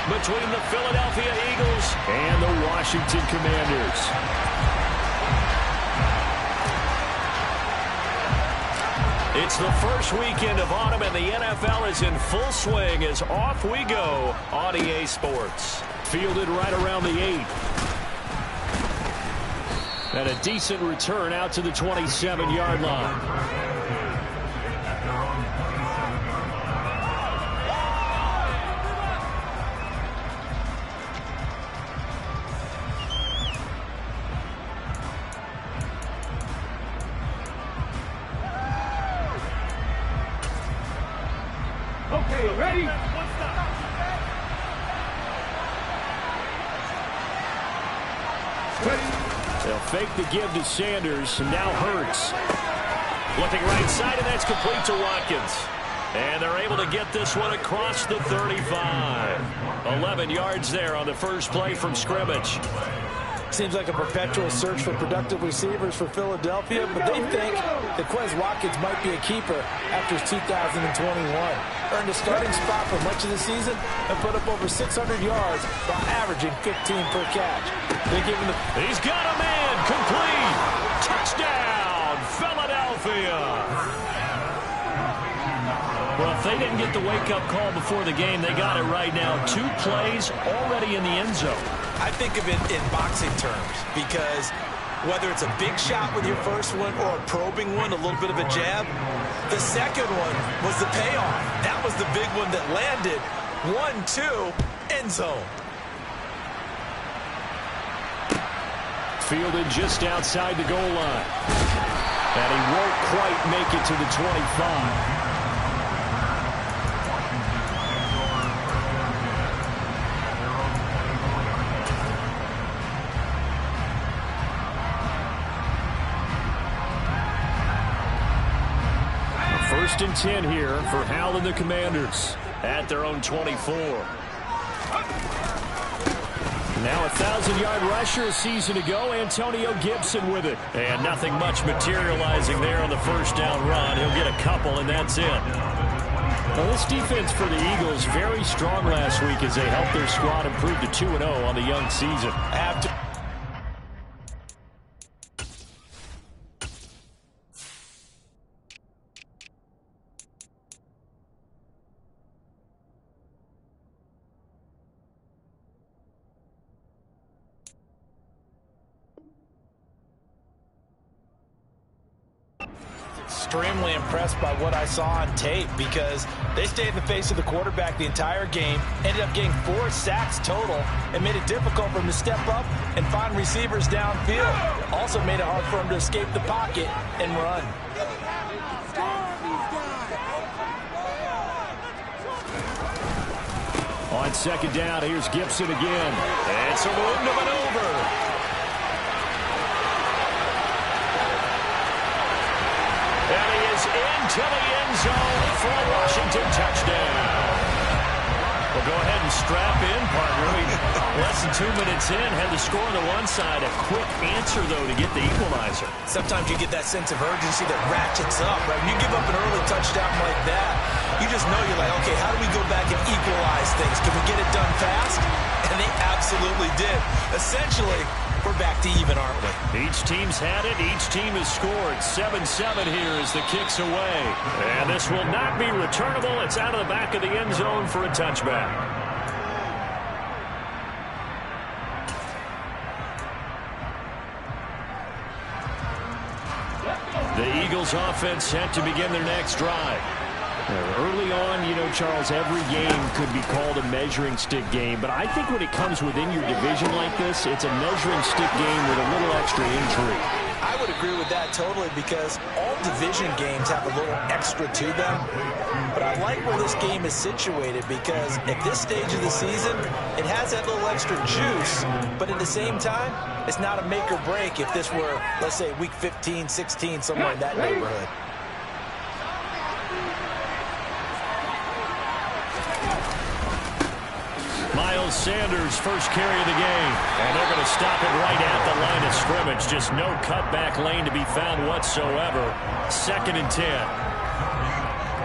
between the Philadelphia Eagles and the Washington Commanders. It's the first weekend of autumn, and the NFL is in full swing as off we go on EA Sports. Fielded right around the 8. And a decent return out to the 27-yard line. Okay, ready? They'll fake the give to Sanders, and now Hurts. Looking right side, and that's complete to Watkins. And they're able to get this one across the 35. 11 yards there on the first play from scrimmage. Seems like a perpetual search for productive receivers for Philadelphia, but they think that Quez Watkins might be a keeper after his 2021. Earned a starting spot for much of the season and put up over 600 yards while averaging 15 per catch. They give him the... He's got a man, complete. Touchdown, Philadelphia. Well, if they didn't get the wake-up call before the game, they got it right now. 2 plays already in the end zone. I think of it in boxing terms because whether it's a big shot with your first one or a probing one, a little bit of a jab, the second one was the payoff. That was the big one that landed. 1-2, end zone. Fielded just outside the goal line. And he won't quite make it to the 25. First and 10 here for Hal and the Commanders at their own 24. Now a 1,000-yard rusher a season ago, Antonio Gibson with it. And nothing much materializing there on the first down run. He'll get a couple, and that's it. Well, this defense for the Eagles very strong last week as they helped their squad improve to 2-0 on the young season. Extremely impressed by what I saw on tape because they stayed in the face of the quarterback the entire game, ended up getting 4 sacks total, and made it difficult for him to step up and find receivers downfield. Also made it hard for him to escape the pocket and run. On second down, here's Gibson again. It's a room to maneuver. And he is into the end zone for a Washington touchdown. Well, go ahead and strap in, partner. Less than 2 minutes in, had the score on the one side. A quick answer, though, to get the equalizer. Sometimes you get that sense of urgency that ratchets up, right? When you give up an early touchdown like that, you just know you're like, okay, how do we go back and equalize things? Can we get it done fast? And they absolutely did. Essentially, we're back to even, aren't we? Each team's had it. Each team has scored. 7-7 here as the kick's away. And this will not be returnable. It's out of the back of the end zone for a touchback. The Eagles offense set to begin their next drive. Early on, you know, Charles, every game could be called a measuring stick game. But I think when it comes within your division like this, it's a measuring stick game with a little extra intrigue. I would agree with that totally because all division games have a little extra to them. But I like where this game is situated because at this stage of the season, it has that little extra juice. But at the same time, it's not a make or break if this were, let's say, week 15, 16, somewhere in that neighborhood. Miles Sanders, first carry of the game. And they're going to stop it right at the line of scrimmage. Just no cutback lane to be found whatsoever. 2nd and 10.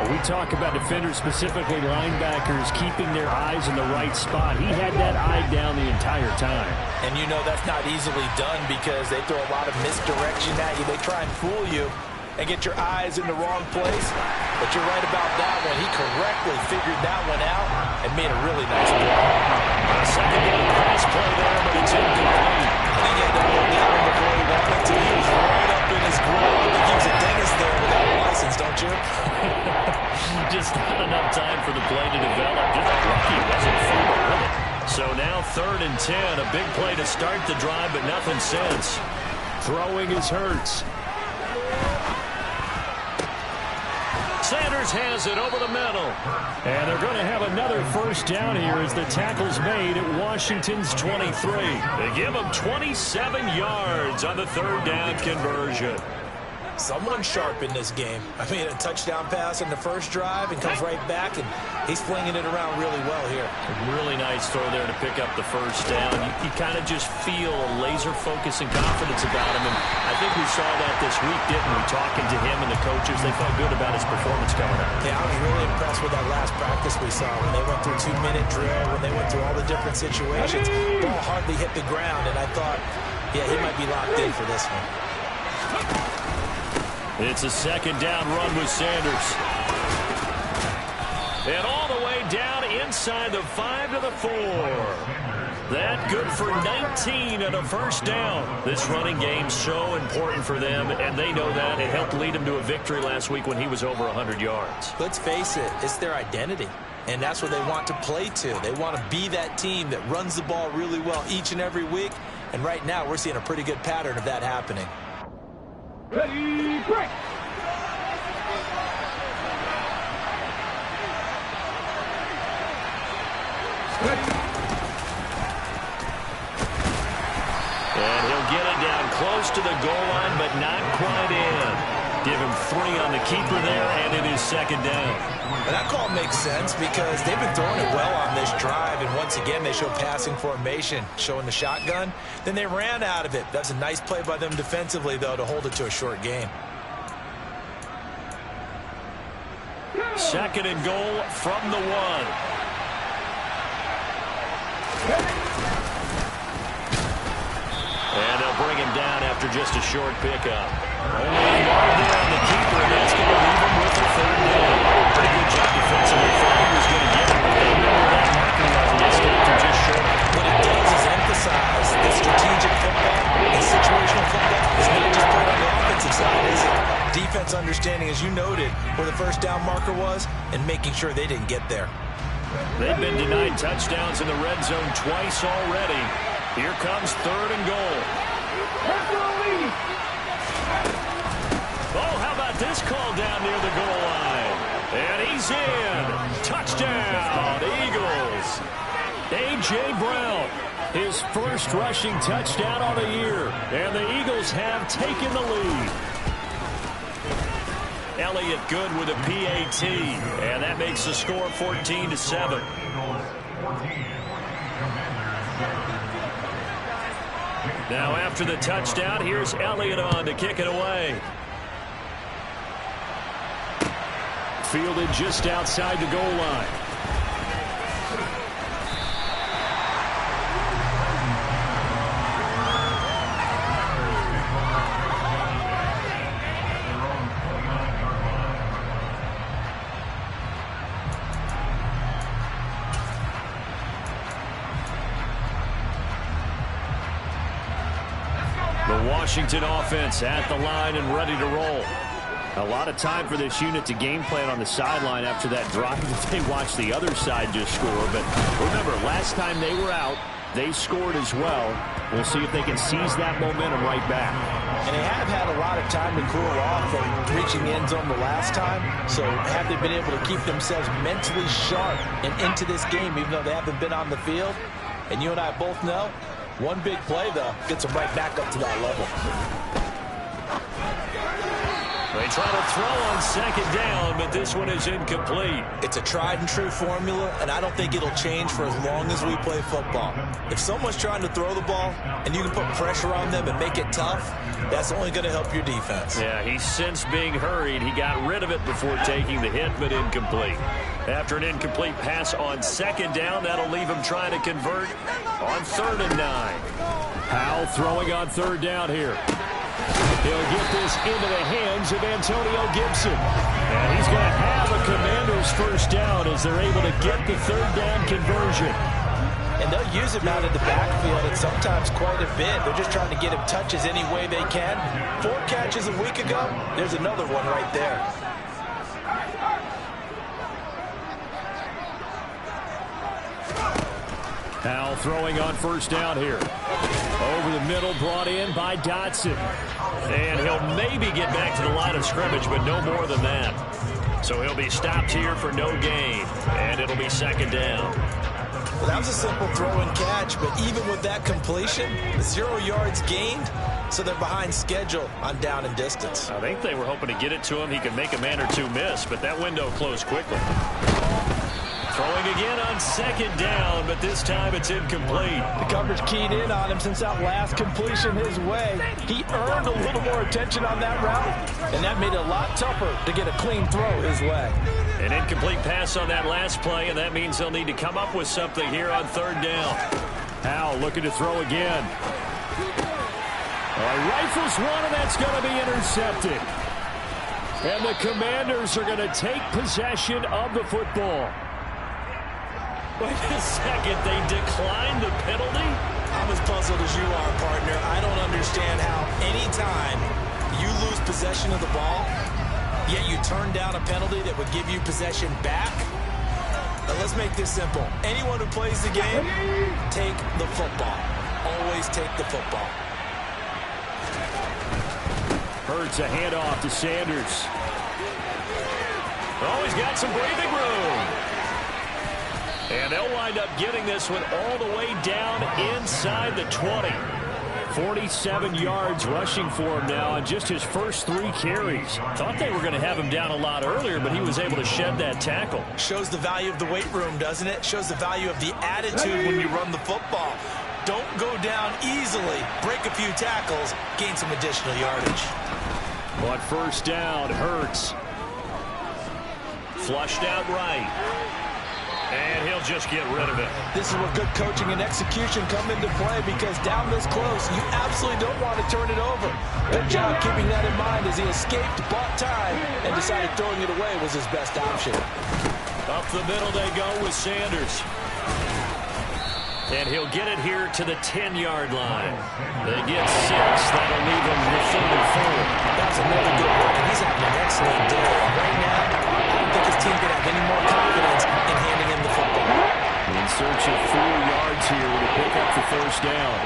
We talk about defenders, specifically linebackers, keeping their eyes in the right spot. He had that eye down the entire time. And you know that's not easily done because they throw a lot of misdirection at you. They try and fool you and get your eyes in the wrong place. But you're right about that one. He correctly figured that one out and made a really nice play. A second down pass play there, but it's incomplete. I think he had that one down before he wanted to. He was right up in his glove. I think he was a dentist there without a license, don't you? Just not enough time for the play to develop. Just lucky it wasn't fumble with it. So now 3rd and 10. A big play to start the drive, but nothing since. Throwing is Hurts. Sanders has it over the middle. And they're going to have another first down here as the tackle's made at Washington's 23. They give them 27 yards on the 3rd down conversion. Someone sharp in this game. I mean, a touchdown pass on the first drive and comes right back, and he's flinging it around really well here. A really nice throw there to pick up the first down. You kind of just feel a laser focus and confidence about him, and I think we saw that this week, didn't we? Talking to him and the coaches, they felt good about his performance coming out. Yeah, I was really impressed with that last practice we saw when they went through 2-minute drill, when they went through all the different situations. Ball hardly hit the ground, and I thought, yeah, he might be locked in for this one. It's a second down run with Sanders. And all the way down inside the 5 to the 4. That good for 19 and a first down. This running game so important for them, and they know that. It helped lead them to a victory last week when he was over 100 yards. Let's face it, it's their identity, and that's what they want to play to. They want to be that team that runs the ball really well each and every week, and right now we're seeing a pretty good pattern of that happening. Ready, break! And he'll get it down close to the goal line, but not quite in. Give him 3 on the keeper there, and it is second down. And that call makes sense because they've been throwing it well on this drive, and once again they show passing formation, showing the shotgun. Then they ran out of it. That's a nice play by them defensively, though, to hold it to a short gain. Second and goal from the 1. And they'll bring him down after just a short pickup. Only a yard there on the keeper, and that's going to leave him with the 3rd down. Pretty good job defensively. Thought he was going to get it, but they knew where that marking was, and they stopped him just short. What it does is emphasize that strategic football and situational football is not just played on the offensive side, is it? Defense understanding, as you noted, where the first down marker was and making sure they didn't get there. They've been denied touchdowns in the red zone twice already. Here comes 3rd and goal. Oh, how about this call down near the goal line? And he's in. Touchdown, Eagles. A.J. Brown, his first rushing touchdown on the year. And the Eagles have taken the lead. Elliott good with a PAT. And that makes the score 14-7. Now after the touchdown, here's Elliott on to kick it away. Fielded just outside the goal line. The Washington offense at the line and ready to roll. A lot of time for this unit to game plan on the sideline after that drive that they watched the other side just score. But remember, last time they were out, they scored as well. We'll see if they can seize that momentum right back. And they have had a lot of time to cool off from reaching the end zone the last time. So have they been able to keep themselves mentally sharp and into this game, even though they haven't been on the field? And you and I both know, one big play, though, gets them right back up to that level. They try to throw on second down, but this one is incomplete. It's a tried-and-true formula, and I don't think it'll change for as long as we play football. If someone's trying to throw the ball and you can put pressure on them and make it tough, that's only going to help your defense. Yeah, he's since being hurried. He got rid of it before taking the hit, but incomplete. After an incomplete pass on second down, that'll leave him trying to convert on 3rd and 9. Powell throwing on 3rd down here. He'll get this into the hands of Antonio Gibson. And he's going to have a Commanders first down as they're able to get the 3rd down conversion. And they'll use him out in the backfield and sometimes quite a bit. They're just trying to get him touches any way they can. 4 catches a week ago. There's another one right there. Powell throwing on first down here. Over the middle, brought in by Dotson. And he'll maybe get back to the line of scrimmage, but no more than that. So he'll be stopped here for no gain. And it'll be 2nd down. Well, that was a simple throw and catch, but even with that completion, 0 yards gained, so they're behind schedule on down and distance. I think they were hoping to get it to him. He could make a man or two miss, but that window closed quickly. Throwing again on 2nd down, but this time it's incomplete. The coverage keyed in on him since that last completion his way. He earned a little more attention on that route, and that made it a lot tougher to get a clean throw his way. An incomplete pass on that last play, and that means they'll need to come up with something here on 3rd down. Powell looking to throw again. Rifles one, and that's going to be intercepted. And the Commanders are going to take possession of the football. Wait a second, they declined the penalty? I'm as puzzled as you are, partner. I don't understand how any time you lose possession of the ball, yet you turn down a penalty that would give you possession back. Now let's make this simple. Anyone who plays the game, take the football. Always take the football. Hurts a handoff to Sanders. Oh, he's got some breathing room. And they'll wind up getting this one all the way down inside the 20. 47 yards rushing for him now on just his first 3 carries. Thought they were going to have him down a lot earlier, but he was able to shed that tackle. Shows the value of the weight room, doesn't it? Shows the value of the attitude when you run the football. Don't go down easily. Break a few tackles. Gain some additional yardage. On 1st down, Hurts. Flushed out right. And he'll just get rid of it. This is where good coaching and execution come into play, because down this close, you absolutely don't want to turn it over. Good job keeping that in mind as he escaped, bought time, and decided throwing it away was his best option. Up the middle they go with Sanders. And he'll get it here to the 10-yard line. They get 6. That'll leave him with 34. That's another good work, and he's having an excellent day. Right now, I don't think his team could have any more confidence in handing him the football. In search of 4 yards here to pick up the 1st down.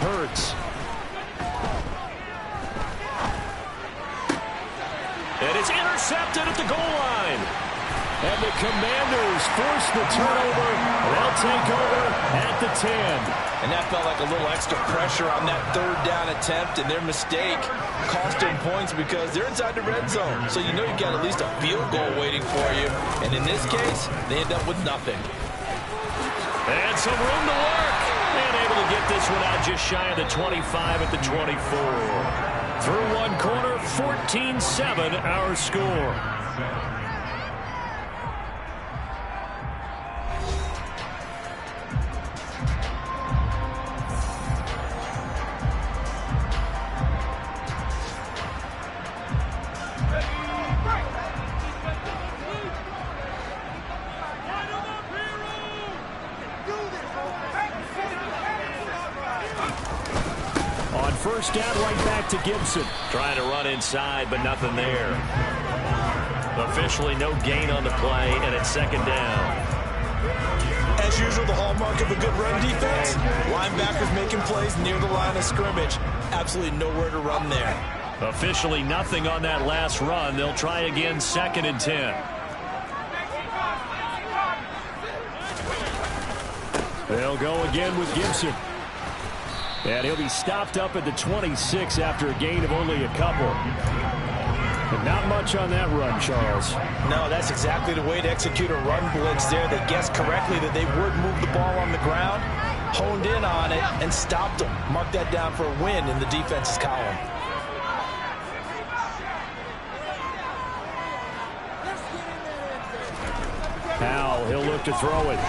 Hurts. And it's intercepted at the goal line. And the Commanders force the turnover. They'll take over at the 10. And that felt like a little extra pressure on that 3rd down attempt, and their mistake cost them points because they're inside the red zone. So you know you've got at least a field goal waiting for you. And in this case, they end up with nothing. And some room to work. And able to get this one out just shy of the 25 at the 24. Through one quarter, 14-7 our score. First down, right back to Gibson. Trying to run inside, but nothing there. Officially no gain on the play, and it's 2nd down. As usual, the hallmark of a good run defense, linebackers making plays near the line of scrimmage. Absolutely nowhere to run there. Officially nothing on that last run. They'll try again, 2nd and 10. They'll go again with Gibson. And he'll be stopped up at the 26 after a gain of only a couple. But not much on that run, Charles. No, that's exactly the way to execute a run blitz there. They guessed correctly that they would move the ball on the ground, honed in on it, and stopped them. Mark that down for a win in the defense's column. Now he'll look to throw it.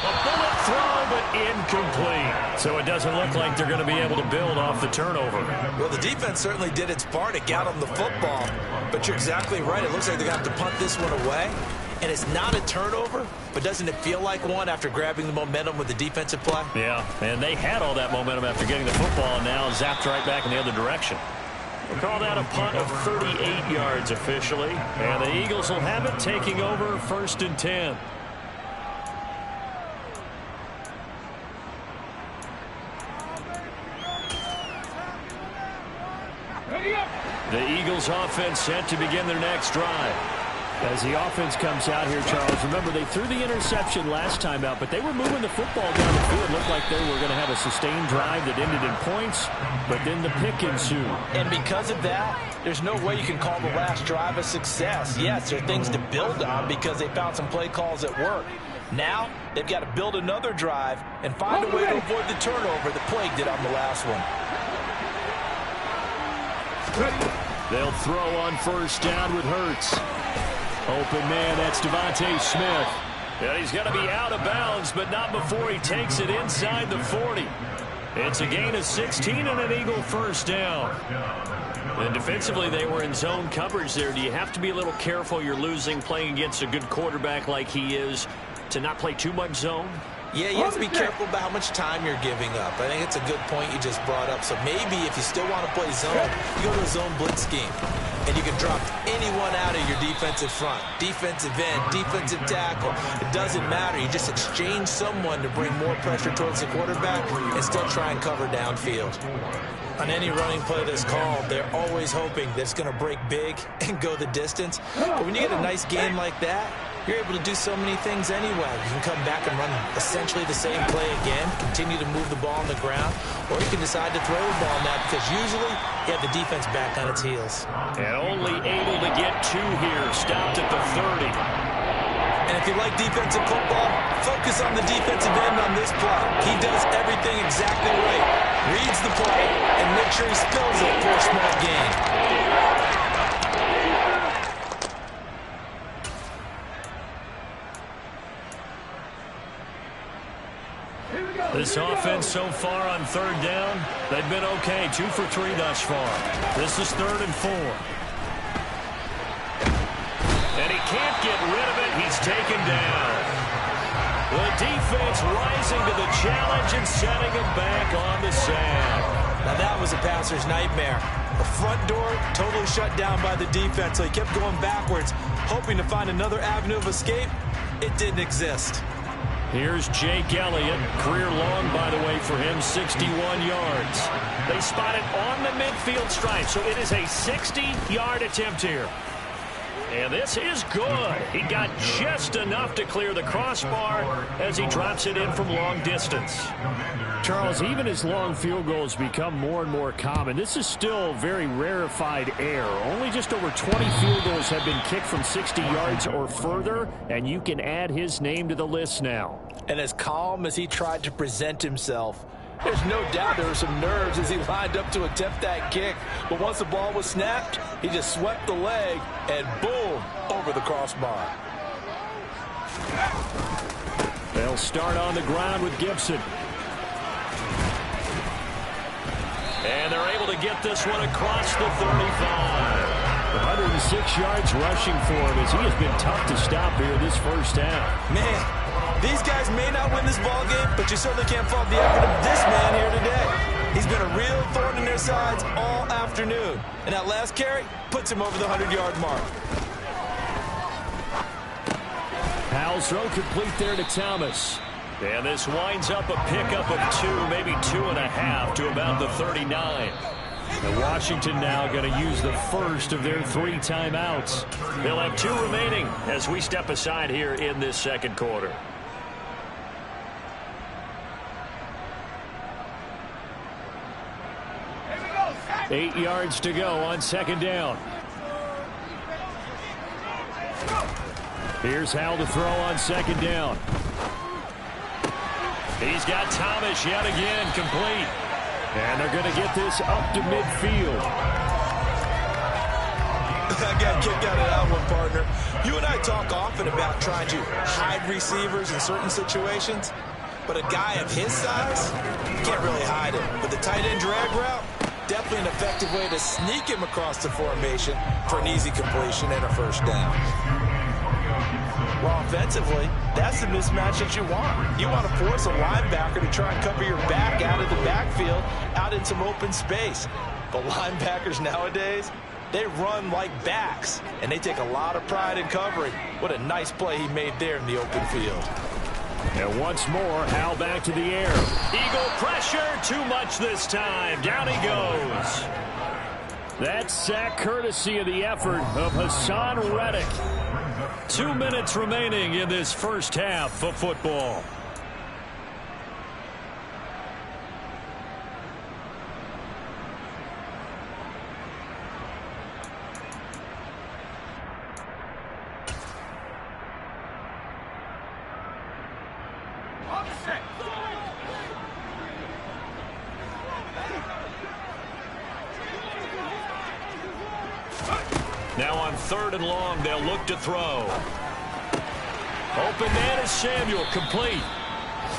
A bullet throw, but incomplete. So it doesn't look like they're going to be able to build off the turnover. Well, the defense certainly did its part to get them the football. But you're exactly right. It looks like they're going to have to punt this one away. And it's not a turnover, but doesn't it feel like one after grabbing the momentum with the defensive play? Yeah, and they had all that momentum after getting the football, and now zapped right back in the other direction. We'll call that a punt of 38 yards officially. And the Eagles will have it, taking over 1st and 10. The Eagles offense set to begin their next drive. As the offense comes out here, Charles, remember they threw the interception last time out, but they were moving the football down the field. It looked like they were going to have a sustained drive that ended in points, but then the pick ensued. And because of that, there's no way you can call the last drive a success. Yes, there are things to build on because they found some play calls that work. Now, they've got to build another drive and find a way to avoid the turnover that plagued it on the last one. They'll throw on 1st down with Hurts. Open man, that's Devontae Smith. And he's going to be out of bounds, but not before he takes it inside the 40. It's a gain of 16 and an Eagle 1st down. And defensively, they were in zone coverage there. Do you have to be a little careful you're losing playing against a good quarterback like he is to not play too much zone? Yeah, you have to be careful about how much time you're giving up. I think it's a good point you just brought up. So maybe if you still want to play zone, you go to a zone blitz scheme. And you can drop anyone out of your defensive front. Defensive end, defensive tackle. It doesn't matter. You just exchange someone to bring more pressure towards the quarterback and still try and cover downfield. On any running play that's called, they're always hoping that it's going to break big and go the distance. But when you get a nice game like that, you're able to do so many things anyway. You can come back and run essentially the same play again, continue to move the ball on the ground, or you can decide to throw the ball now because usually you have the defense back on its heels. And only able to get 2 here, stopped at the 30. And if you like defensive football, focus on the defensive end on this play. He does everything exactly right. Reads the play and makes sure he spills it for a small gain. This offense so far on 3rd down, they've been okay. 2 for 3 thus far. This is 3rd and 4. And he can't get rid of it. He's taken down. The defense rising to the challenge and setting him back on the sand. Now that was a passer's nightmare. The front door totally shut down by the defense, so he kept going backwards, hoping to find another avenue of escape. It didn't exist. Here's Jake Elliott. Career long, by the way, for him, 61 yards. They spot it on the midfield stripe, so it is a 60-yard attempt here. And this is good. He got just enough to clear the crossbar as he drops it in from long distance. Charles, even as long field goals become more and more common, this is still very rarefied air. Only just over 20 field goals have been kicked from 60 yards or further, and you can add his name to the list now. And as calm as he tried to present himself, there's no doubt there were some nerves as he lined up to attempt that kick. But once the ball was snapped, he just swept the leg and boom, over the crossbar. They'll start on the ground with Gibson. And they're able to get this one across the 35. 106 yards rushing for him as he has been tough to stop here this 1st half. Man. These guys may not win this ball game, but you certainly can't fault the effort of this man here today. He's been a real thorn in their sides all afternoon. And that last carry puts him over the 100-yard mark. Powell's throw complete there to Thomas. And this winds up a pickup of 2, maybe 2.5 to about the 39. And Washington now going to use the first of their 3 timeouts. They'll have 2 remaining as we step aside here in this 2nd quarter. 8 yards to go on second down. Here's Howell to throw on second down. He's got Thomas yet again, complete. And they're going to get this up to midfield. I got a kick out of that one, partner. You and I talk often about trying to hide receivers in certain situations, but a guy of his size can't really hide it. But the tight end drag route, definitely an effective way to sneak him across the formation for an easy completion and a first down. Well, offensively, that's the mismatch that you want. You want to force a linebacker to try and cover your back out of the backfield, out in some open space. But linebackers nowadays, they run like backs, and they take a lot of pride in covering. What a nice play he made there in the open field. And once more, Howell back to the air. Eagle pressure, too much this time. Down he goes. That sack courtesy of the effort of Hassan Reddick. 2 minutes remaining in this first half of football. Now on 3rd and long, they'll look to throw. Open man is Samuel, complete.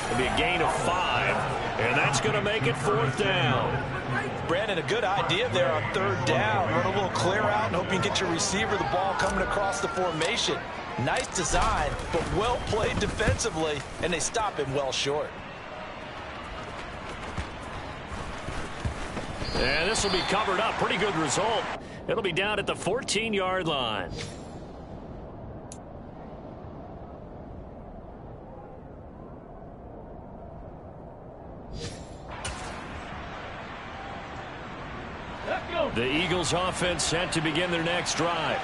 It'll be a gain of 5, and that's going to make it 4th down. Brandon, a good idea there on 3rd down. Run a little clear out and hope you can get your receiver the ball coming across the formation. Nice design, but well played defensively, and they stop him well short. And this will be covered up. Pretty good result. It'll be down at the 14-yard line. The Eagles offense set to begin their next drive.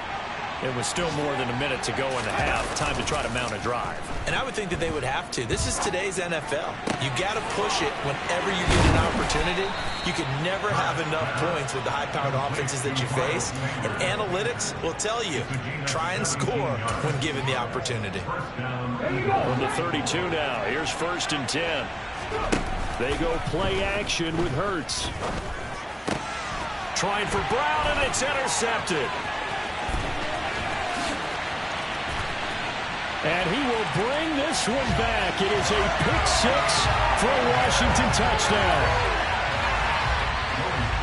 It was still more than a minute to go in the half. Time to try to mount a drive. And I would think that they would have to. This is today's NFL. You got to push it whenever you get an opportunity. You can never have enough points with the high-powered offenses that you face. And analytics will tell you, try and score when given the opportunity. From the 32 now, here's 1st and 10. They go play action with Hurts. Trying for Brown, and it's intercepted. And he will bring this one back. It is a pick-6 for a Washington touchdown.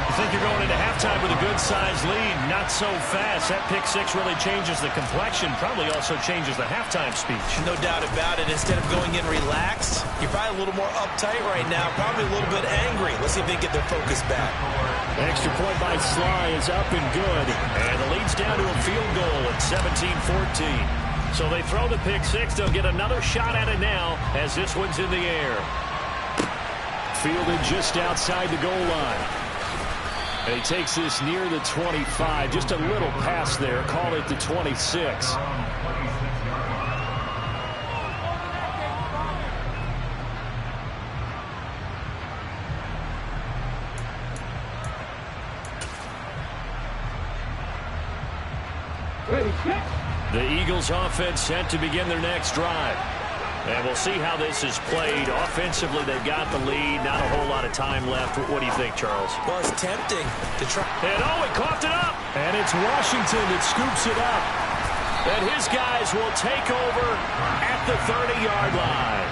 I think you're going into halftime with a good-sized lead. Not so fast. That pick-6 really changes the complexion. Probably also changes the halftime speech. No doubt about it. Instead of going in relaxed, you're probably a little more uptight right now. Probably a little bit angry. Let's see if they get their focus back. Extra point by Sly is up and good. And the lead's down to a field goal at 17-14. So they throw the pick-6. They'll get another shot at it now as this one's in the air. Fielded just outside the goal line. And he takes this near the 25. Just a little pass there. Call it the 26. The Eagles offense set to begin their next drive. And we'll see how this is played. Offensively, they've got the lead. Not a whole lot of time left. What do you think, Charles? Well, it's tempting to try. And he coughed it up. And it's Washington that scoops it up. And his guys will take over at the 30-yard line.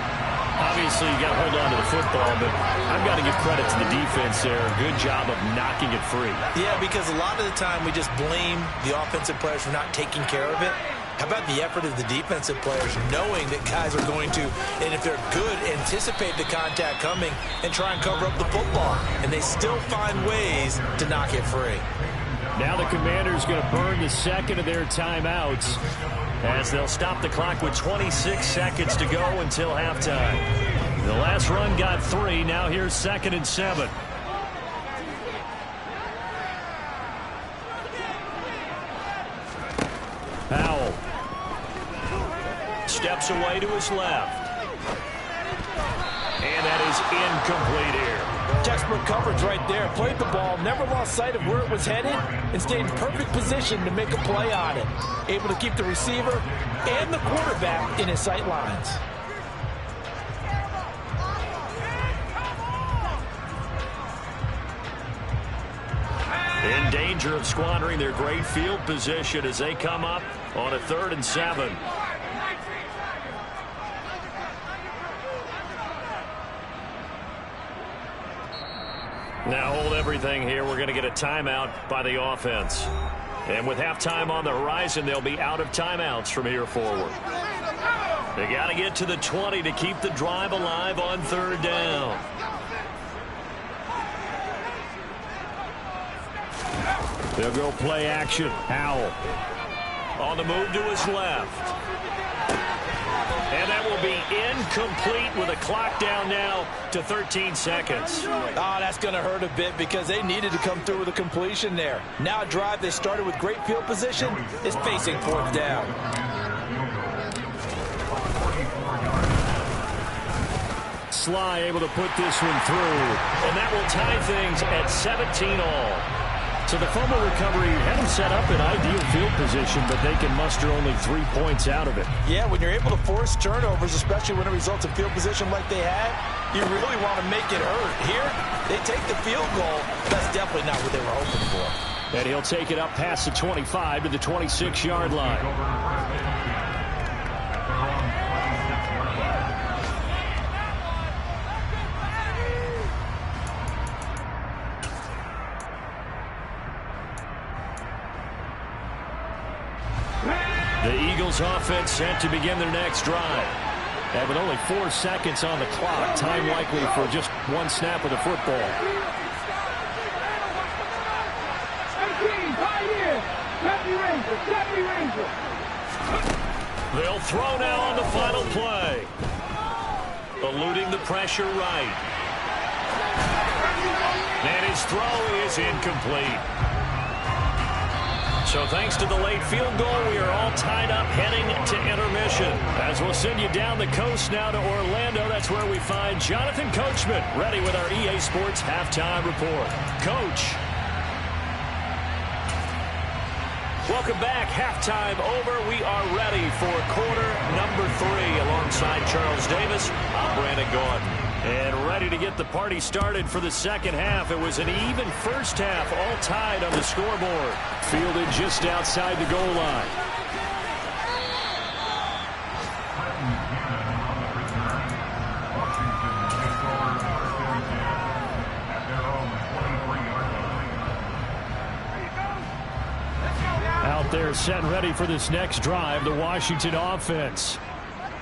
Obviously, you got to hold on to the football, but I've got to give credit to the defense there. Good job of knocking it free. Yeah, because a lot of the time we just blame the offensive players for not taking care of it. How about the effort of the defensive players knowing that guys are going to, and if they're good, anticipate the contact coming and try and cover up the football. And they still find ways to knock it free. Now the Commanders going to burn the second of their timeouts as they'll stop the clock with 26 seconds to go until halftime. The last run got 3. Now here's 2nd and 7. Howell steps away to his left. And that is incomplete here. Textbook coverage right there. Played the ball, never lost sight of where it was headed, and stayed in perfect position to make a play on it. Able to keep the receiver and the quarterback in his sight lines. In danger of squandering their great field position as they come up on a 3rd and 7. Now hold everything here. We're going to get a timeout by the offense. And with halftime on the horizon, they'll be out of timeouts from here forward. They got to get to the 20 to keep the drive alive on 3rd down. They'll go play action. Howell on the move to his left. And that will be incomplete with a clock down now to 13 seconds. Oh, that's going to hurt a bit because they needed to come through with a completion there. Now a drive they started with great field position is facing 4th down. Sly able to put this one through. And that will tie things at 17 all. So the fumble recovery had them set up in ideal field position, but they can muster only 3 points out of it. Yeah, when you're able to force turnovers, especially when it results in field position like they had, you really want to make it hurt. Here, they take the field goal. That's definitely not what they were hoping for. And he'll take it up past the 25 to the 26-yard line. The Eagles offense set to begin their next drive. And with only 4 seconds on the clock, time likely for just one snap of the football. 18, tight end. Deputy Ranger. They'll throw now on the final play. Eluding the pressure right. And his throw is incomplete. So thanks to the late field goal, we are all tied up heading to intermission. As we'll send you down the coast now to Orlando, that's where we find Jonathan Coachman ready with our EA Sports Halftime Report. Coach. Welcome back. Halftime over. We are ready for quarter number 3 alongside Charles Davis. I'm Brandon Gordon. And ready to get the party started for the second half. It was an even first half, all tied on the scoreboard. Fielded just outside the goal line. Out there set and ready for this next drive, the Washington offense.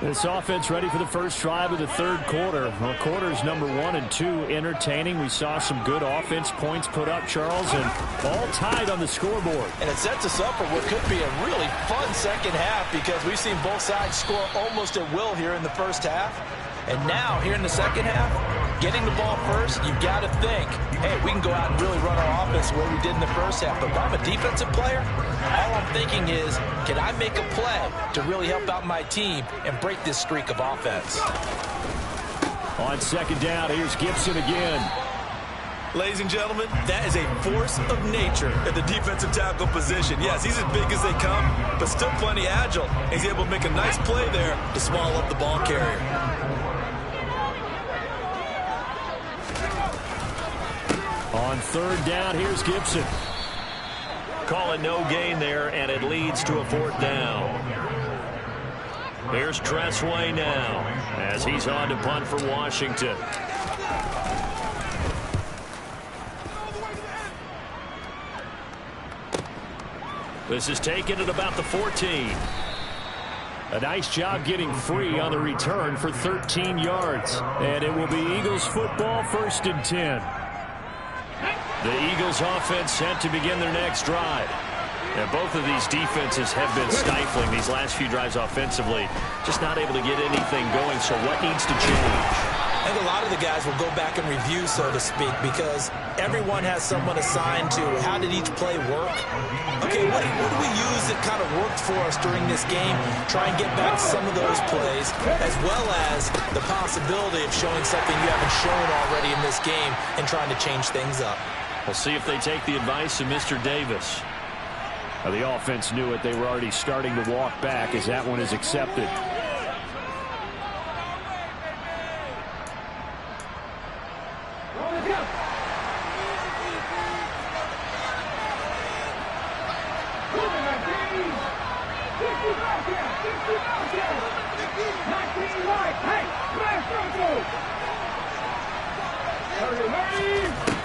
This offense ready for the first drive of the 3rd quarter. Well, quarters number 1 and 2 entertaining. We saw some good offense points put up, Charles, and all tied on the scoreboard. And it sets us up for what could be a really fun second half because we've seen both sides score almost at will here in the first half. And now, here in the second half, getting the ball first, you've got to think, hey, we can go out and really run our offense the way we did in the first half. But if I'm a defensive player, all I'm thinking is, can I make a play to really help out my team and break this streak of offense? On second down, here's Gibson again. Ladies and gentlemen, that is a force of nature at the defensive tackle position. Yes, he's as big as they come, but still plenty agile. He's able to make a nice play there to swallow up the ball carrier. On third down, here's Gibson. Call it no gain there, and it leads to a 4th down. Here's Tressway now as he's on to punt for Washington. This is taken at about the 14. A nice job getting free on the return for 13 yards. And it will be Eagles football, 1st and 10. The Eagles offense set to begin their next drive. And both of these defenses have been stifling these last few drives offensively. Just not able to get anything going, so what needs to change? I think a lot of the guys will go back and review, so to speak, because everyone has someone assigned to how did each play work. Okay, what do we use that kind of worked for us during this game? Try and get back some of those plays, as well as the possibility of showing something you haven't shown already in this game and trying to change things up. We'll see if they take the advice of Mr. Davis. Now, the offense knew it. They were already starting to walk back as that one is accepted.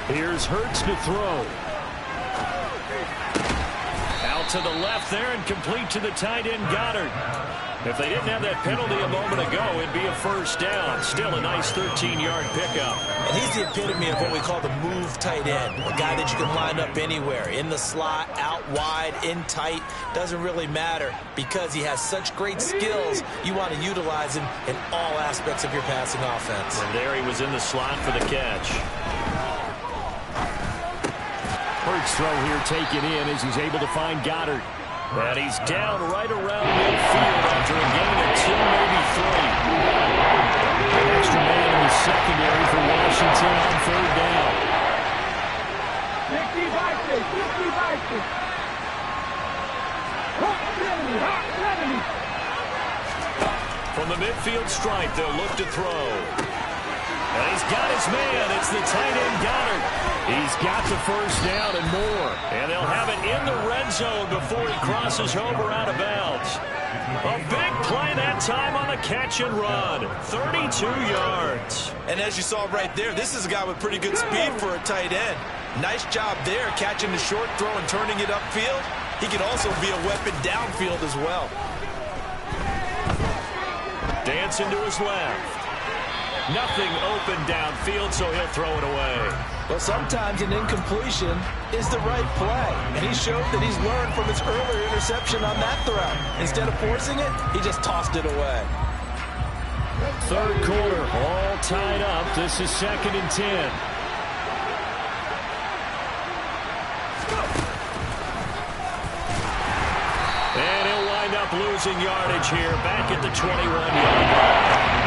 Here's Hurts to throw. Out to the left there and complete to the tight end Goddard. If they didn't have that penalty a moment ago, it'd be a first down. Still a nice 13-yard pickup. And he's the epitome of what we call the move tight end. A guy that you can line up anywhere. In the slot, out wide, in tight. Doesn't really matter because he has such great skills. You want to utilize him in all aspects of your passing offense. And there he was in the slot for the catch. Hurts throw here taken in as he's able to find Goddard. And he's down right around midfield after a gain of 2, maybe 3. An extra man in the secondary for Washington on third down. 60-70. From the midfield stripe, they'll look to throw. And he's got his man. It's the tight end Goddard. He's got the first down and more. And they'll have it in the red zone before he crosses over out of bounds. A big play that time on the catch and run. 32 yards. And as you saw right there, this is a guy with pretty good speed for a tight end. Nice job there, catching the short throw and turning it upfield. He can also be a weapon downfield as well. Dancing to his left. Nothing open downfield, so he'll throw it away. Well, sometimes an incompletion is the right play. And he showed that he's learned from his earlier interception on that throw. Instead of forcing it, he just tossed it away. Third quarter, all tied up. This is 2nd and 10. And he'll wind up losing yardage here, back at the 21-yard line.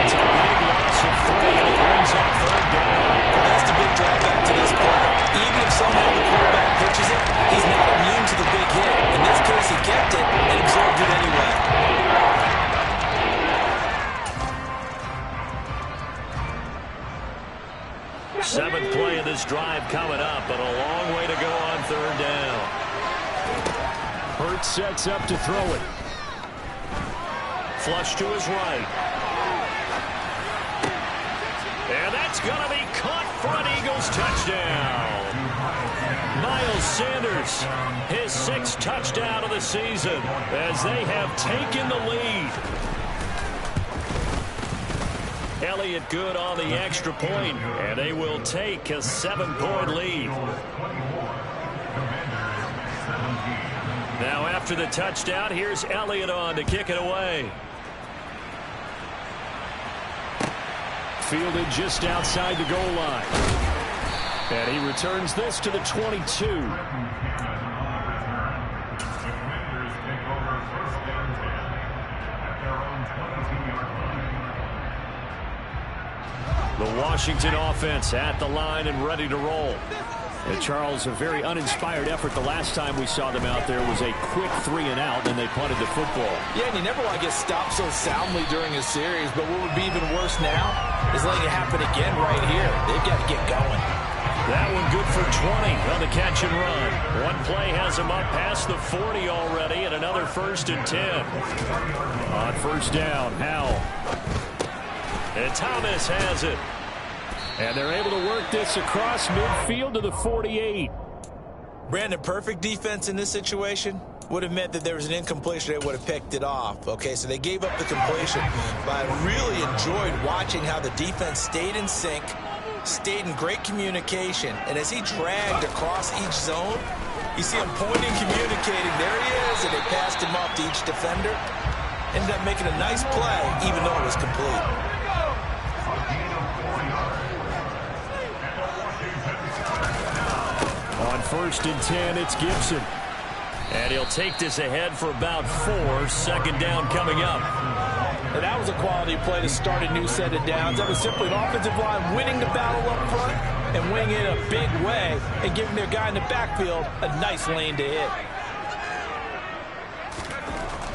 It's a big loss of 3, and it brings up third down. That's the big drawback to this play. Even if somehow the quarterback pitches it, he's not immune to the big hit. In this case, he kept it and absorbed it anyway. Seventh play of this drive coming up, but a long way to go on third down. Hurts sets up to throw it. Flush to his right. And that's going to be caught for an Eagles touchdown. Miles Sanders, his 6th touchdown of the season as they have taken the lead. Elliott good on the extra point, and they will take a 7-point lead. Now after the touchdown, here's Elliott on to kick it away. Fielded just outside the goal line. And he returns this to the 22. The Washington offense at the line and ready to roll. And Charles, a very uninspired effort. The last time we saw them out there was a quick 3 and out, and they punted the football. Yeah, and you never want to get stopped so soundly during a series, but what would be even worse now is letting it happen again right here. They've got to get going. That one good for 20 on the catch and run. One play has him up past the 40 already, and another 1st and 10. On first down, Howell. And Thomas has it. And they're able to work this across midfield to the 48. Brandon, perfect defense in this situation would have meant that there was an incompletion. They would have picked it off. Okay, so they gave up the completion. But I really enjoyed watching how the defense stayed in sync, stayed in great communication. And as he dragged across each zone, you see him pointing, communicating. There he is, and they passed him off to each defender. Ended up making a nice play, even though it was complete. On 1st and 10, it's Gibson. And he'll take this ahead for about 4. 2nd down coming up. And that was a quality play to start a new set of downs. That was simply an offensive line winning the battle up front and winning it in a big way and giving their guy in the backfield a nice lane to hit.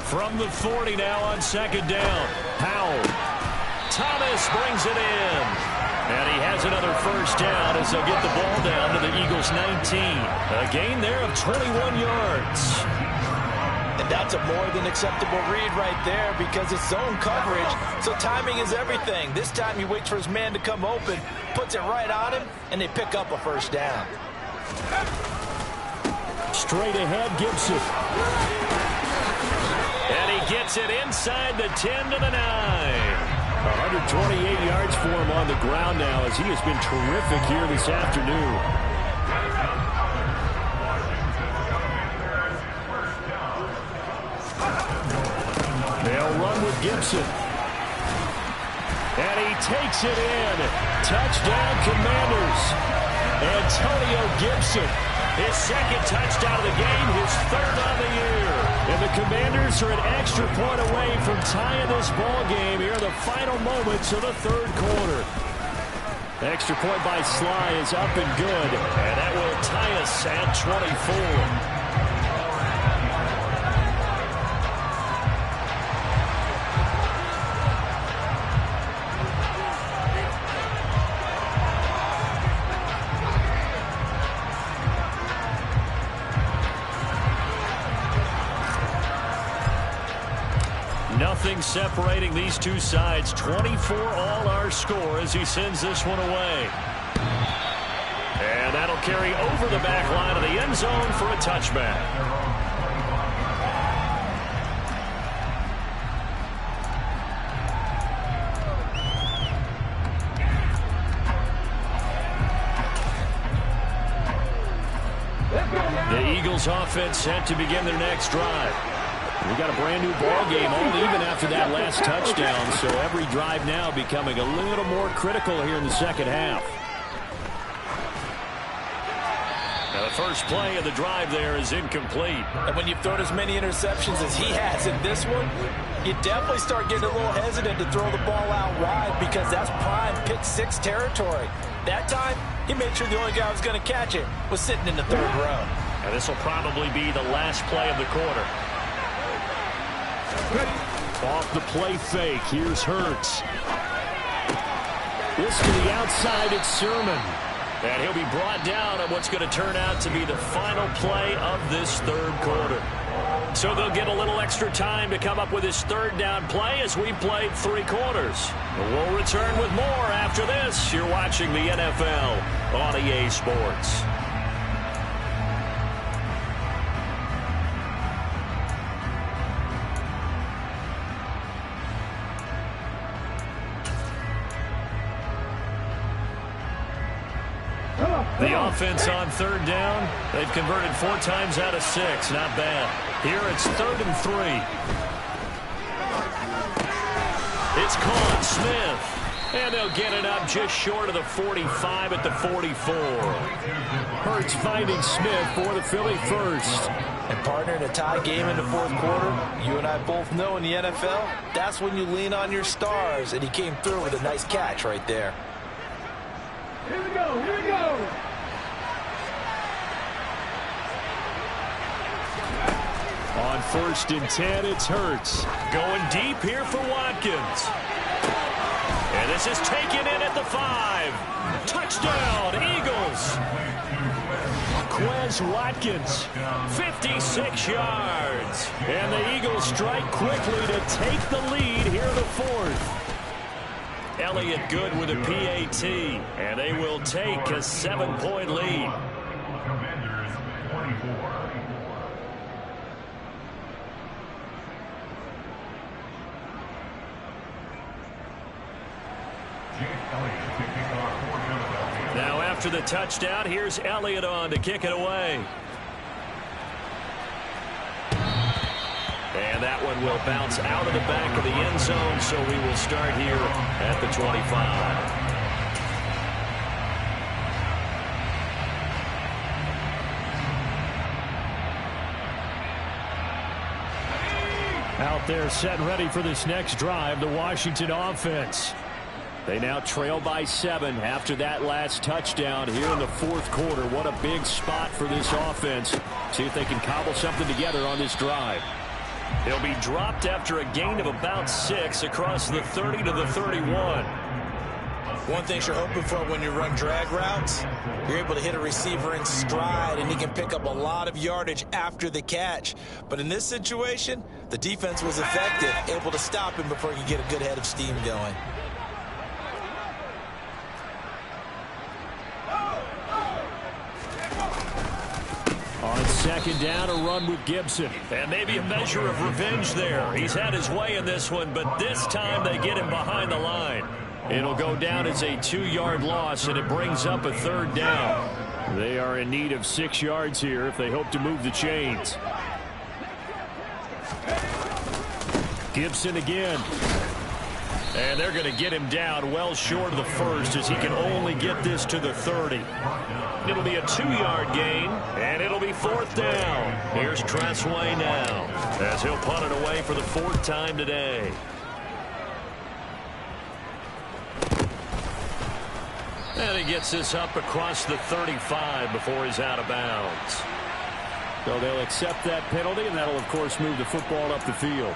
From the 40 now on 2nd down. Powell. Thomas brings it in. And he has another 1st down as they'll get the ball down to the Eagles' 19. A gain there of 21 yards. And that's a more than acceptable read right there because it's zone coverage, so timing is everything. This time he waits for his man to come open, puts it right on him, and they pick up a 1st down. Straight ahead, Gibson. And he gets it inside the 10 to the 9. 128 yards for him on the ground now as he has been terrific here this afternoon. They'll run with Gibson. And he takes it in. Touchdown, Commanders. Antonio Gibson. His 2nd touchdown of the game, his 3rd on the year. And the Commanders are an extra point away from tying this ball game here in the final moments of the 3rd quarter. Extra point by Sly is up and good. And that will tie us at 24. Nothing separating these two sides. 24 all our score as he sends this one away. And that'll carry over the back line of the end zone for a touchback. The Eagles offense set to begin their next drive. We got a brand new ball game all even after that last touchdown, so every drive now becoming a little more critical here in the 2nd half. Now the first play of the drive there is incomplete. And when you've thrown as many interceptions as he has in this one, you definitely start getting a little hesitant to throw the ball out wide because that's prime pick 6 territory. That time, he made sure the only guy who was going to catch it was sitting in the 3rd row. And this will probably be the last play of the quarter. Off the play fake, here's Hurts. This to the outside, it's Sermon. And he'll be brought down on what's going to turn out to be the final play of this 3rd quarter. So they'll get a little extra time to come up with his 3rd down play as we played 3 quarters. We'll return with more after this. You're watching the NFL on EA Sports. The offense on 3rd down, they've converted 4 times out of 6. Not bad. Here it's 3rd and 3. It's caught. Smith. And they'll get it up just short of the 45 at the 44. Hurts finding Smith for the Philly first. And partner, in a tie game in the 4th quarter, you and I both know in the NFL, that's when you lean on your stars. And he came through with a nice catch right there. Here we go, here we go. On 1st and 10, it's Hurts. Going deep here for Watkins. And this is taken in at the 5. Touchdown, Eagles. Quez Watkins, 56 yards. And the Eagles strike quickly to take the lead here in the 4th. Elliott good with a PAT, and they will take a 7-point lead. Now after the touchdown, here's Elliott on to kick it away. And that one will bounce out of the back of the end zone, so we will start here at the 25. Out there set and ready for this next drive, the Washington offense. They now trail by 7 after that last touchdown here in the fourth quarter. What a big spot for this offense. See if they can cobble something together on this drive. He'll be dropped after a gain of about 6 across the 30 to the 31. One thing you're hoping for when you run drag routes, you're able to hit a receiver in stride, and he can pick up a lot of yardage after the catch. But in this situation, the defense was effective, able to stop him before he could get a good head of steam going. On second down, a run with Gibson. And maybe a measure of revenge there. He's had his way in this one, but this time they get him behind the line. It'll go down as a 2-yard loss, and it brings up a third down. They are in need of 6 yards here if they hope to move the chains. Gibson again. And they're going to get him down well short of the first as he can only get this to the 30. It'll be a 2-yard gain, and it'll be 4th down. Here's Tressway now as he'll punt it away for the 4th time today. And he gets this up across the 35 before he's out of bounds. So they'll accept that penalty, and that'll, of course, move the football up the field.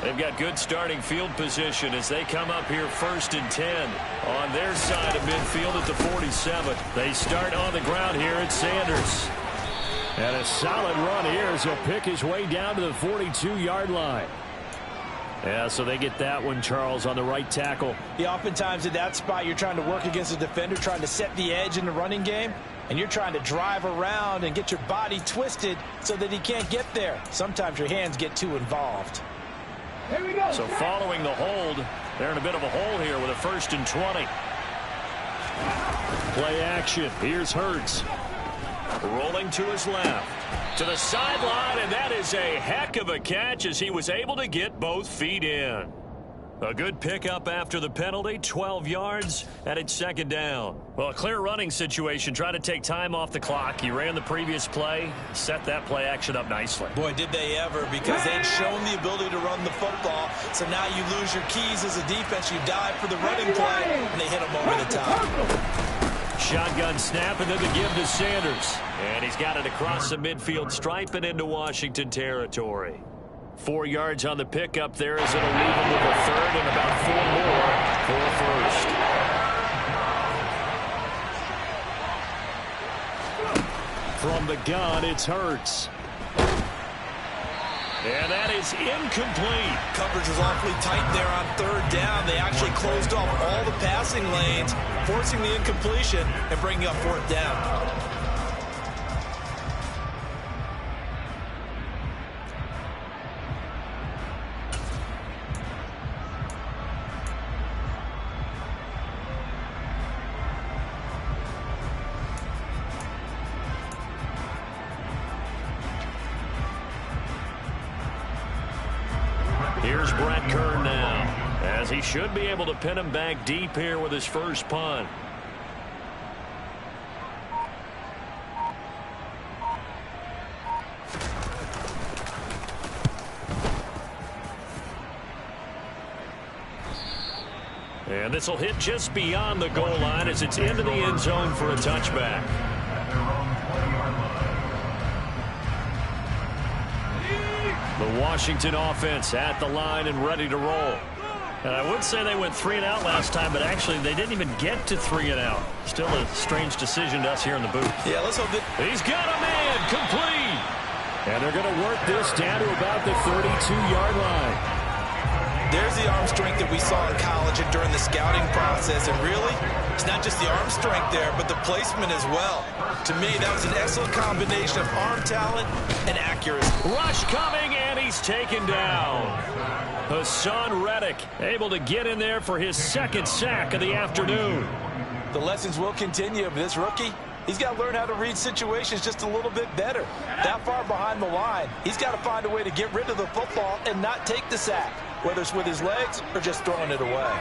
They've got good starting field position as they come up here 1st and 10 on their side of midfield at the 47. They start on the ground here at Sanders. And a solid run here as he'll pick his way down to the 42-yard line. Yeah, so they get that one, Charles, on the right tackle. Yeah, oftentimes at that spot, you're trying to work against a defender, trying to set the edge in the running game, and you're trying to drive around and get your body twisted so that he can't get there. Sometimes your hands get too involved. Here we go. So following the hold, they're in a bit of a hole here with a 1st and 20. Play action. Here's Hurts. Rolling to his left. To the sideline, and that is a heck of a catch as he was able to get both feet in. A good pickup after the penalty, 12 yards, and it's 2nd down. Well, a clear running situation, trying to take time off the clock. He ran the previous play, set that play action up nicely. Boy, did they ever, because they'd shown the ability to run the football. So now you lose your keys as a defense. You dive for the running play, and they hit him over the top. Shotgun snap, and then the give to Sanders. And he's got it across the midfield stripe and into Washington territory. 4 yards on the pickup there as it'll leave him with a 3rd and about 4 more for a 1st. From the gun, it's Hurts. And that is incomplete. Coverage was awfully tight there on 3rd down. They actually closed off all the passing lanes, forcing the incompletion and bringing up 4th down. Here's Brett Kern now, as he should be able to pin him back deep here with his first punt. And this will hit just beyond the goal line as it's into the end zone for a touchback. The Washington offense at the line and ready to roll. And I would say they went 3 and out last time, but actually they didn't even get to 3 and out. Still a strange decision to us here in the booth. Yeah, let's hope that he's got a man complete. And they're going to work this down to about the 32-yard line. There's the arm strength that we saw in college and during the scouting process. And really, it's not just the arm strength there, but the placement as well. To me, that was an excellent combination of arm talent and accuracy. Rush coming, and he's taken down. Hassan Reddick able to get in there for his 2nd sack of the afternoon. The lessons will continue, but this rookie, He's got to learn how to read situations just a little bit better. That far behind the line, he's got to find a way to get rid of the football and not take the sack, whether it's with his legs or just throwing it away.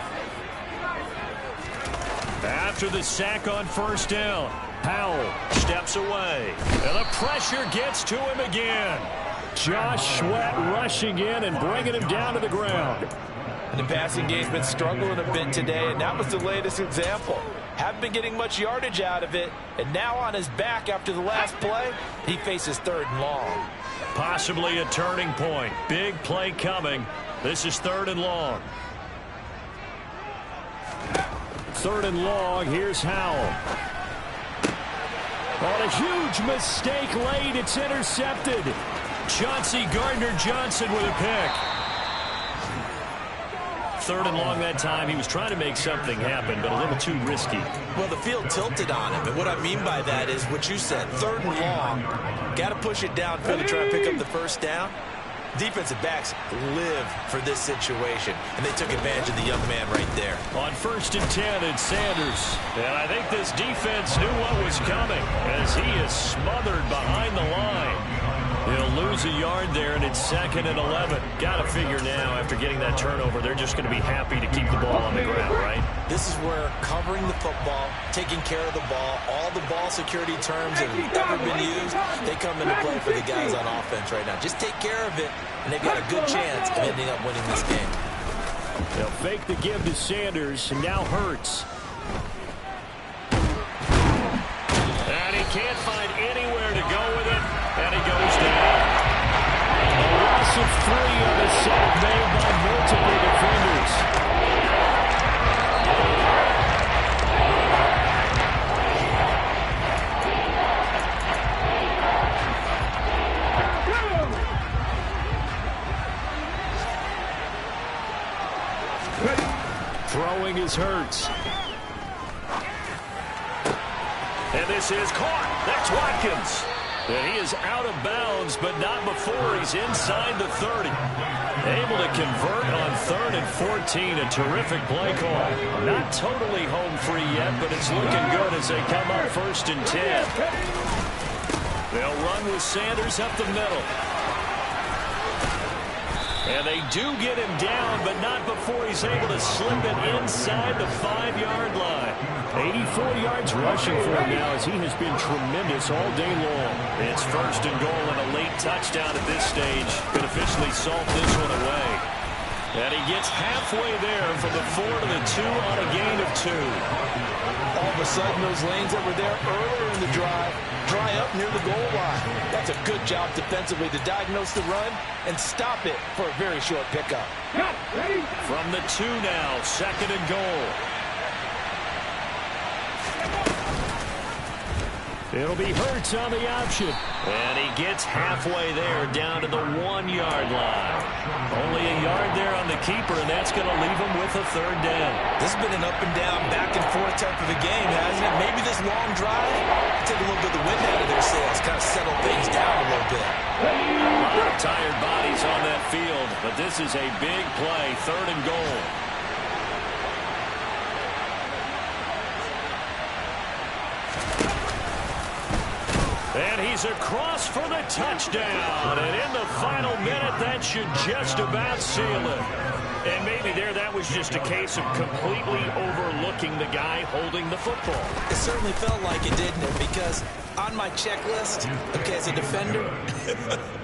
After the sack on first down, Howell steps away. And the pressure gets to him again. Josh Sweat rushing in and bringing him down to the ground. And the passing game's been struggling a bit today, and that was the latest example. Haven't been getting much yardage out of it, and now on his back after the last play, he faces 3rd and long. Possibly a turning point. Big play coming. This is 3rd and long. 3rd and long. Here's Howell. On a huge mistake late. It's intercepted. Chauncey Gardner-Johnson with a pick. 3rd and long that time. He was trying to make something happen, but a little too risky. Well, the field tilted on him, and what I mean by that is what you said, 3rd and long. Got to push it downfield to try and pick up the first down. Defensive backs live for this situation, and they took advantage of the young man right there. On 1st and 10, it's Sanders. And I think this defense knew what was coming as he is smothered behind the line. He'll lose a yard there, and it's 2nd and 11. Got to figure now, after getting that turnover, they're just going to be happy to keep the ball on the ground, right? This is where covering the football, taking care of the ball, all the ball security terms that have ever been used, they come into play for the guys on offense right now. Just take care of it, and they've got a good chance of ending up winning this game. They'll fake the give to Sanders, and now Hurts. And he can't find anywhere to go with it. And he goes down. A loss of 3 on the sack made by multiple defenders. Throwing is Hurts. And this is caught. That's Watkins. And he is out of bounds, but not before he's inside the 30. Able to convert on 3rd and 14. A terrific play call. Not totally home free yet, but it's looking good as they come up 1st and 10. They'll run with Sanders up the middle. And they do get him down, but not before he's able to slip it inside the 5-yard line. 84 yards rushing for him now as he has been tremendous all day long. It's 1st and goal and a late touchdown at this stage. Could officially salt this one away. And he gets halfway there from the 4 to the 2 on a gain of 2. All of a sudden, those lanes that were there earlier in the drive dry up near the goal line. That's a good job defensively to diagnose the run and stop it for a very short pickup. From the 2 now, 2nd and goal. It'll be Hurts on the option. And he gets halfway there down to the 1-yard line. Only a yard there on the keeper, and that's going to leave him with a 3rd down. This has been an up and down, back and forth type of a game, hasn't it? Maybe this long drive take a little bit of the wind out of their sails, kind of settle things down a little bit. A lot of tired bodies on that field, but this is a big play, 3rd and goal. And he's across for the touchdown. And in the final minute, that should just about seal it. And maybe there that was just a case of completely overlooking the guy holding the football. It certainly felt like it, didn't it? Because on my checklist, okay, as a defender,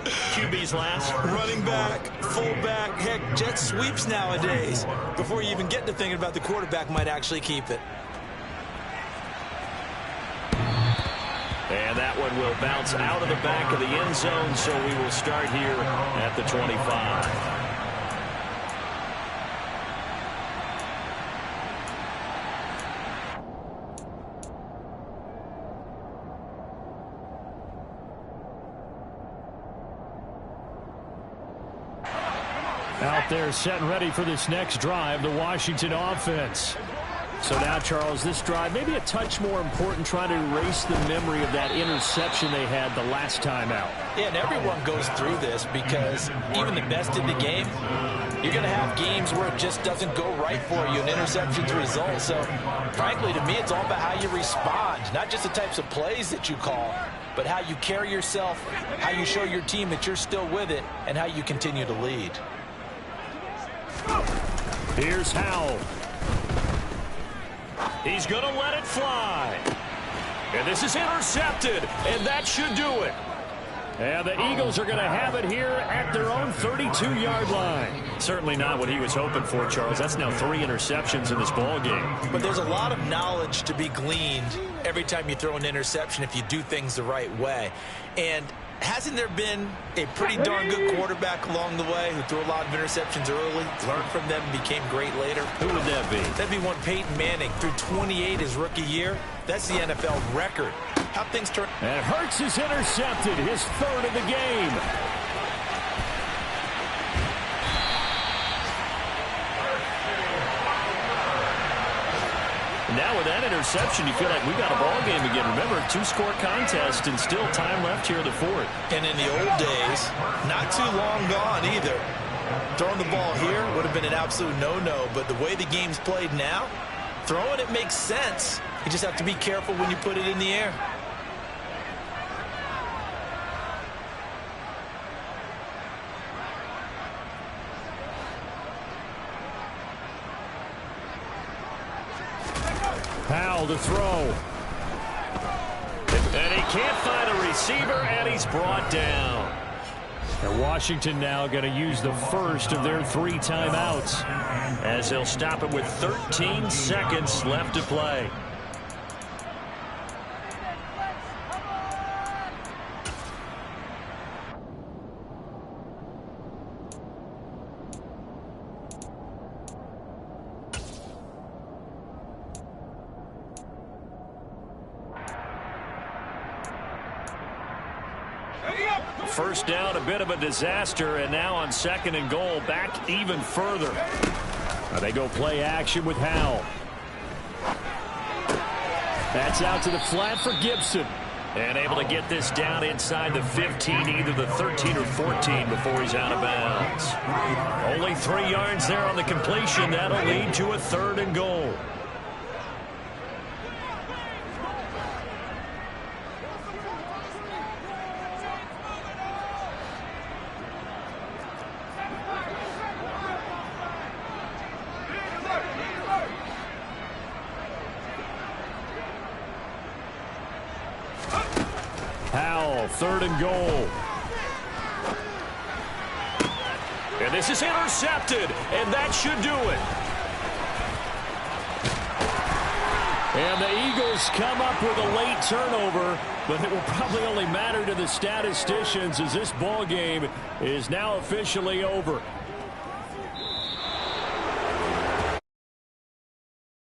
QB's last. running back, fullback, heck, jet sweeps nowadays. Before you even get to thinking about the quarterback might actually keep it. And that one will bounce out of the back of the end zone, so we will start here at the 25. Out there set and ready for this next drive, the Washington offense. So now, Charles, this drive maybe a touch more important, trying to erase the memory of that interception they had the last time out. Yeah, and everyone goes through this because even the best in the game, you're going to have games where it just doesn't go right for you, and interceptions result. So, frankly, to me, it's all about how you respond, not just the types of plays that you call, but how you carry yourself, how you show your team that you're still with it, and how you continue to lead. Here's Howell. He's going to let it fly. And this is intercepted, and that should do it. And the Eagles are going to have it here at their own 32-yard line. Certainly not what he was hoping for, Charles. That's now 3 interceptions in this ball game. But there's a lot of knowledge to be gleaned every time you throw an interception if you do things the right way. And hasn't there been a pretty darn good quarterback along the way who threw a lot of interceptions early, learned from them, and became great later? Who would that be? That'd be one Peyton Manning. Threw 28 his rookie year. That's the NFL record. How things turn. And Hurts is intercepted, his 3rd of the game. Now with that interception, you feel like we got a ball game again. Remember, 2-score contest and still time left here in the 4th. And in the old days, not too long gone either. Throwing the ball here would have been an absolute no-no, but the way the game's played now, throwing it makes sense. You just have to be careful when you put it in the air. Howell to throw. And he can't find a receiver, and he's brought down. And Washington now going to use the first of their 3 timeouts, as they'll stop it with 13 seconds left to play. First down, a bit of a disaster, and now on 2nd and goal, back even further. They go play action with Howell. That's out to the flat for Gibson. And able to get this down inside the 15, either the 13 or 14 before he's out of bounds. Only 3 yards there on the completion. That'll lead to a 3rd and goal. Howell, 3rd and goal. And this is intercepted, and that should do it. And the Eagles come up with a late turnover, but it will probably only matter to the statisticians as this ball game is now officially over.